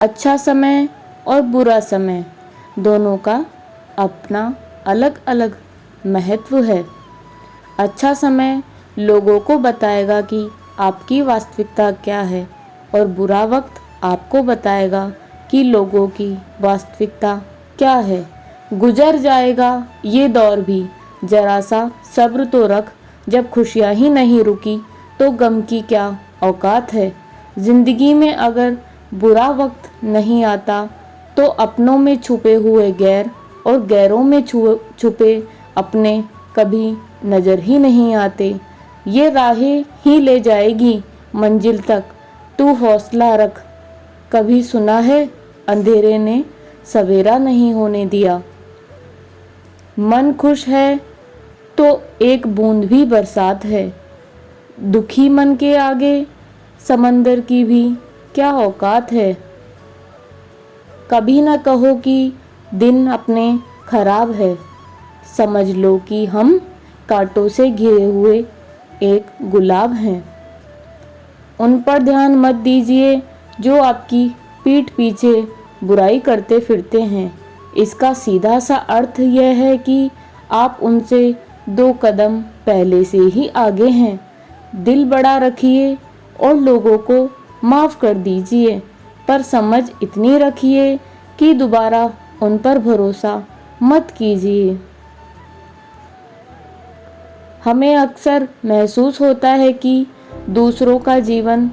अच्छा समय और बुरा समय दोनों का अपना अलग अलग महत्व है। अच्छा समय लोगों को बताएगा कि आपकी वास्तविकता क्या है और बुरा वक्त आपको बताएगा कि लोगों की वास्तविकता क्या है। गुजर जाएगा ये दौर भी, जरा सा सब्र तो रख। जब खुशियाँ ही नहीं रुकी तो गम की क्या औकात है। जिंदगी में अगर बुरा वक्त नहीं आता तो अपनों में छुपे हुए गैर और गैरों में छुपे अपने कभी नजर ही नहीं आते। ये राहें ही ले जाएगी मंजिल तक, तू हौसला रख। कभी सुना है अंधेरे ने सवेरा नहीं होने दिया। मन खुश है तो एक बूंद भी बरसात है। दुखी मन के आगे समंदर की भी क्या औकात है। कभी न कहो कि दिन अपने खराब है, समझ लो कि हम कांटों से घिरे हुए एक गुलाब हैं। उन पर ध्यान मत दीजिए जो आपकी पीठ पीछे बुराई करते फिरते हैं। इसका सीधा सा अर्थ यह है कि आप उनसे 2 कदम पहले से ही आगे हैं। दिल बड़ा रखिए और लोगों को माफ़ कर दीजिए, पर समझ इतनी रखिए कि दोबारा उन पर भरोसा मत कीजिए। हमें अक्सर महसूस होता है कि दूसरों का जीवन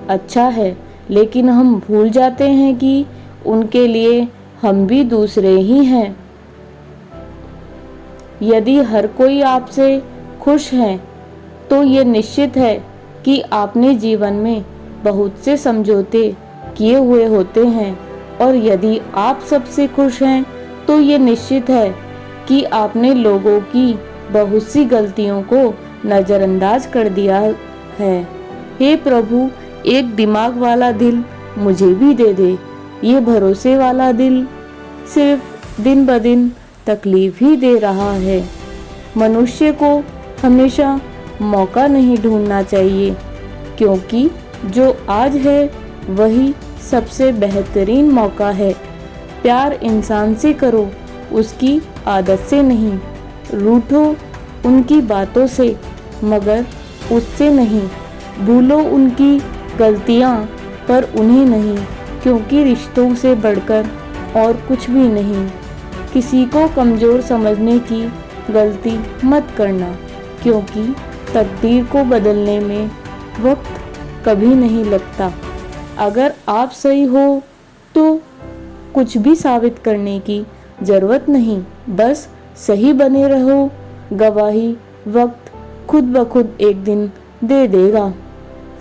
अच्छा है, लेकिन हम भूल जाते हैं कि उनके लिए हम भी दूसरे ही हैं। यदि हर कोई आपसे खुश है तो ये निश्चित है कि आपने जीवन में बहुत से समझौते किए हुए होते हैं, और यदि आप सबसे खुश हैं तो ये निश्चित है कि आपने लोगों की बहुत सी गलतियों को नज़रअंदाज कर दिया है। हे प्रभु, एक दिमाग वाला दिल मुझे भी दे दे। ये भरोसे वाला दिल सिर्फ दिन ब दिन तकलीफ ही दे रहा है। मनुष्य को हमेशा मौका नहीं ढूंढना चाहिए, क्योंकि जो आज है वही सबसे बेहतरीन मौका है। प्यार इंसान से करो, उसकी आदत से नहीं। रूठो उनकी बातों से, मगर उससे नहीं। भूलो उनकी गलतियाँ, पर उन्हें नहीं, क्योंकि रिश्तों से बढ़कर और कुछ भी नहीं। किसी को कमज़ोर समझने की गलती मत करना, क्योंकि तकदीर को बदलने में वक्त कभी नहीं लगता। अगर आप सही हो तो कुछ भी साबित करने की ज़रूरत नहीं, बस सही बने रहो। गवाही वक्त खुद ब खुद एक दिन दे देगा।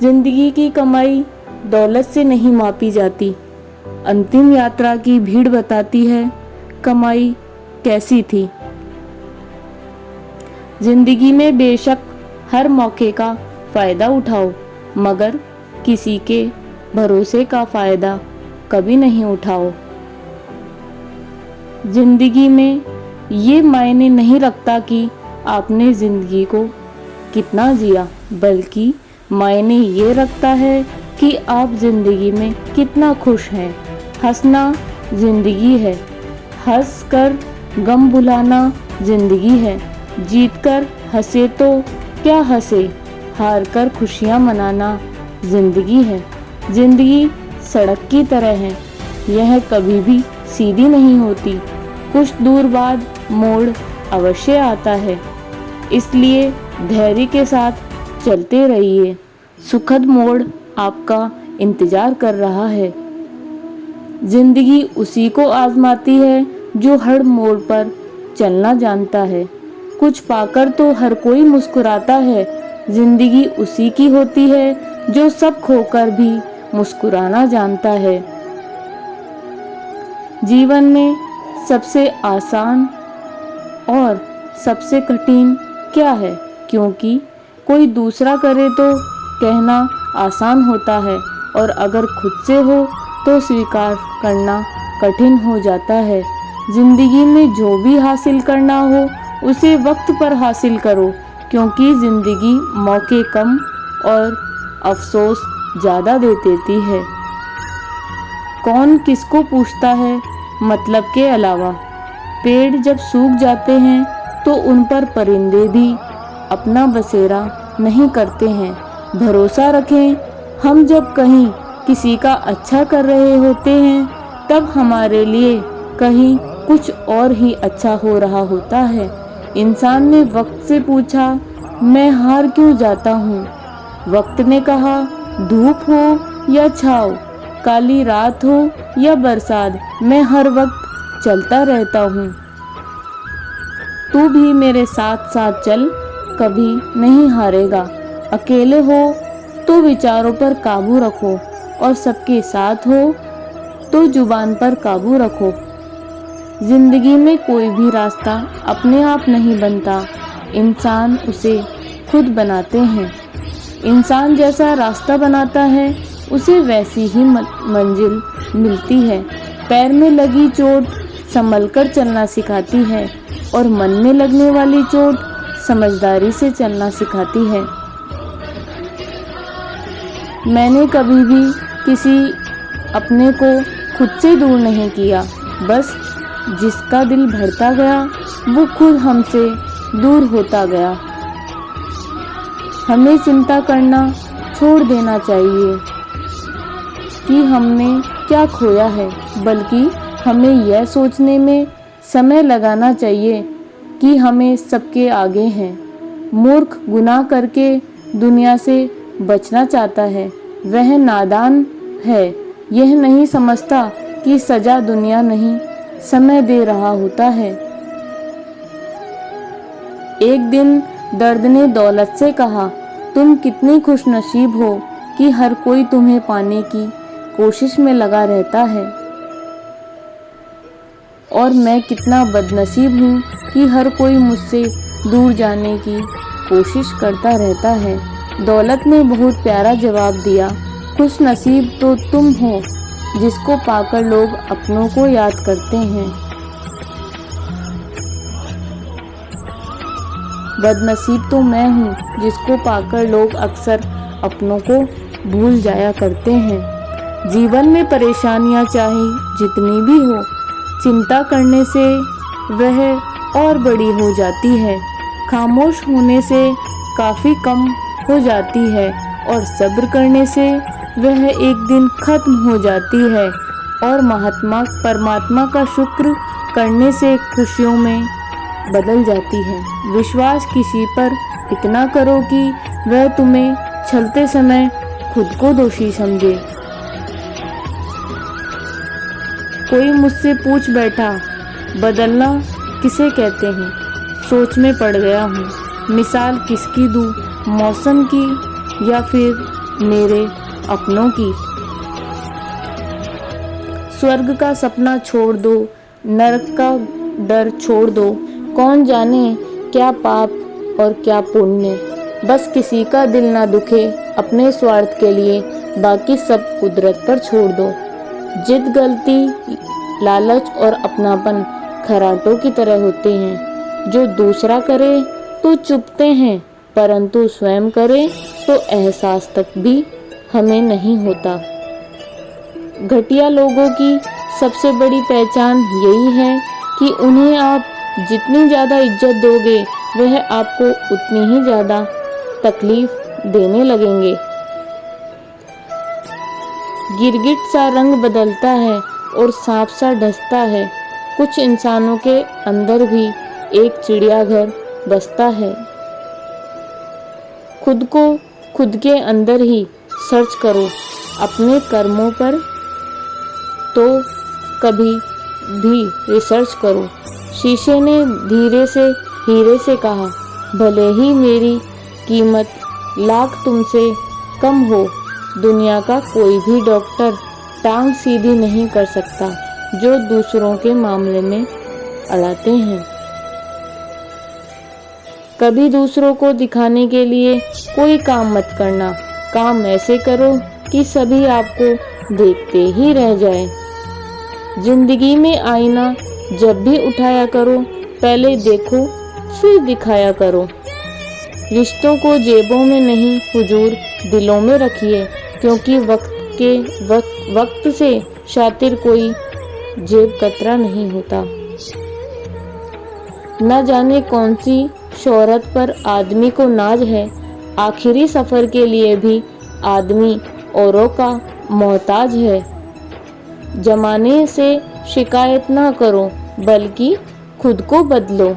जिंदगी की कमाई दौलत से नहीं मापी जाती। अंतिम यात्रा की भीड़ बताती है कमाई कैसी थी। जिंदगी में बेशक हर मौके का फ़ायदा उठाओ, मगर किसी के भरोसे का फ़ायदा कभी नहीं उठाओ। जिंदगी में ये मायने नहीं रखता कि आपने ज़िंदगी को कितना जिया, बल्कि मायने ये रखता है कि आप ज़िंदगी में कितना खुश हैं। हंसना ज़िंदगी है, हंस कर गम भुलाना ज़िंदगी है। जीत कर हंसे तो क्या हंसे, हार कर खुशियाँ मनाना ज़िंदगी है। ज़िंदगी सड़क की तरह है, यह कभी भी सीधी नहीं होती। कुछ दूर बाद मोड़ अवश्य आता है, इसलिए धैर्य के साथ चलते रहिए। सुखद मोड़ आपका इंतजार कर रहा है। जिंदगी उसी को आजमाती है जो हर मोड़ पर चलना जानता है। कुछ पाकर तो हर कोई मुस्कुराता है। जिंदगी उसी की होती है जो सब खोकर भी मुस्कुराना जानता है। जीवन में सबसे आसान और सबसे कठिन क्या है? क्योंकि कोई दूसरा करे तो कहना आसान होता है, और अगर खुद से हो तो स्वीकार करना कठिन हो जाता है। जिंदगी में जो भी हासिल करना हो उसे वक्त पर हासिल करो, क्योंकि जिंदगी मौके कम और अफसोस ज़्यादा दे देती है। कौन किसको पूछता है मतलब के अलावा। पेड़ जब सूख जाते हैं तो उन पर परिंदे भी अपना बसेरा नहीं करते हैं। भरोसा रखें, हम जब कहीं किसी का अच्छा कर रहे होते हैं तब हमारे लिए कहीं कुछ और ही अच्छा हो रहा होता है। इंसान ने वक्त से पूछा, मैं हार क्यों जाता हूँ? वक्त ने कहा, धूप हो या छाँव, काली रात हो या बरसात, मैं हर वक्त चलता रहता हूँ। तू भी मेरे साथ साथ चल, कभी नहीं हारेगा। अकेले हो तो विचारों पर काबू रखो और सबके साथ हो तो जुबान पर काबू रखो। जिंदगी में कोई भी रास्ता अपने आप नहीं बनता, इंसान उसे खुद बनाते हैं। इंसान जैसा रास्ता बनाता है उसे वैसी ही मंजिल मिलती है। पैर में लगी चोट संभलकर चलना सिखाती है और मन में लगने वाली चोट समझदारी से चलना सिखाती है। मैंने कभी भी किसी अपने को खुद से दूर नहीं किया, बस जिसका दिल भरता गया वो खुद हमसे दूर होता गया। हमें चिंता करना छोड़ देना चाहिए कि हमने क्या खोया है, बल्कि हमें यह सोचने में समय लगाना चाहिए कि हमें सबके आगे हैं। मूर्ख गुनाह करके दुनिया से बचना चाहता है, वह नादान है, यह नहीं समझता कि सजा दुनिया नहीं समय दे रहा होता है। एक दिन दर्द ने दौलत से कहा, तुम कितनी खुशनसीब हो कि हर कोई तुम्हें पाने की कोशिश में लगा रहता है, और मैं कितना बदनसीब हूँ कि हर कोई मुझसे दूर जाने की कोशिश करता रहता है। दौलत ने बहुत प्यारा जवाब दिया, खुश नसीब तो तुम हो जिसको पाकर लोग अपनों को याद करते हैं। बदनसीब तो मैं हूँ जिसको पाकर लोग अक्सर अपनों को भूल जाया करते हैं। जीवन में परेशानियाँ चाहे जितनी भी हो, चिंता करने से वह और बड़ी हो जाती है, खामोश होने से काफ़ी कम हो जाती है और सब्र करने से वह एक दिन खत्म हो जाती है, और परमात्मा का शुक्र करने से खुशियों में बदल जाती है। विश्वास किसी पर इतना करो कि वह तुम्हें छलते समय खुद को दोषी समझे। कोई मुझसे पूछ बैठा, बदलना किसे कहते हैं? सोच में पड़ गया हूँ, मिसाल किसकी दूँ, मौसम की या फिर मेरे अपनों की। स्वर्ग का सपना छोड़ दो, नरक का डर छोड़ दो, कौन जाने क्या पाप और क्या पुण्य। बस किसी का दिल ना दुखे अपने स्वार्थ के लिए, बाकी सब कुदरत पर छोड़ दो। जिद, गलती, लालच और अपनापन खराटों की तरह होते हैं, जो दूसरा करे तो चुपते हैं, परंतु स्वयं करे तो एहसास तक भी हमें नहीं होता। घटिया लोगों की सबसे बड़ी पहचान यही है कि उन्हें आप जितनी ज़्यादा इज्जत दोगे वह आपको उतनी ही ज़्यादा तकलीफ देने लगेंगे। गिरगिट सा रंग बदलता है और सांप सा डसता है, कुछ इंसानों के अंदर भी एक चिड़ियाघर बसता है। खुद को खुद के अंदर ही सर्च करो अपने कर्मों पर, तो कभी भी रिसर्च करो। शीशे ने धीरे से हीरे से कहा, भले ही मेरी कीमत लाख तुमसे कम हो, दुनिया का कोई भी डॉक्टर टांग सीधी नहीं कर सकता जो दूसरों के मामले में अड़ाते हैं। कभी दूसरों को दिखाने के लिए कोई काम मत करना, काम ऐसे करो कि सभी आपको देखते ही रह जाए। जिंदगी में आईना जब भी उठाया करो, पहले देखो फिर दिखाया करो। रिश्तों को जेबों में नहीं हुजूर दिलों में रखिए, क्योंकि वक्त से शातिर कोई जेब कतरा नहीं होता। न जाने कौन सी शोहरत पर आदमी को नाज है, आखिरी सफर के लिए भी आदमी औरों का मोहताज है। जमाने से शिकायत ना करो, बल्कि खुद को बदलो।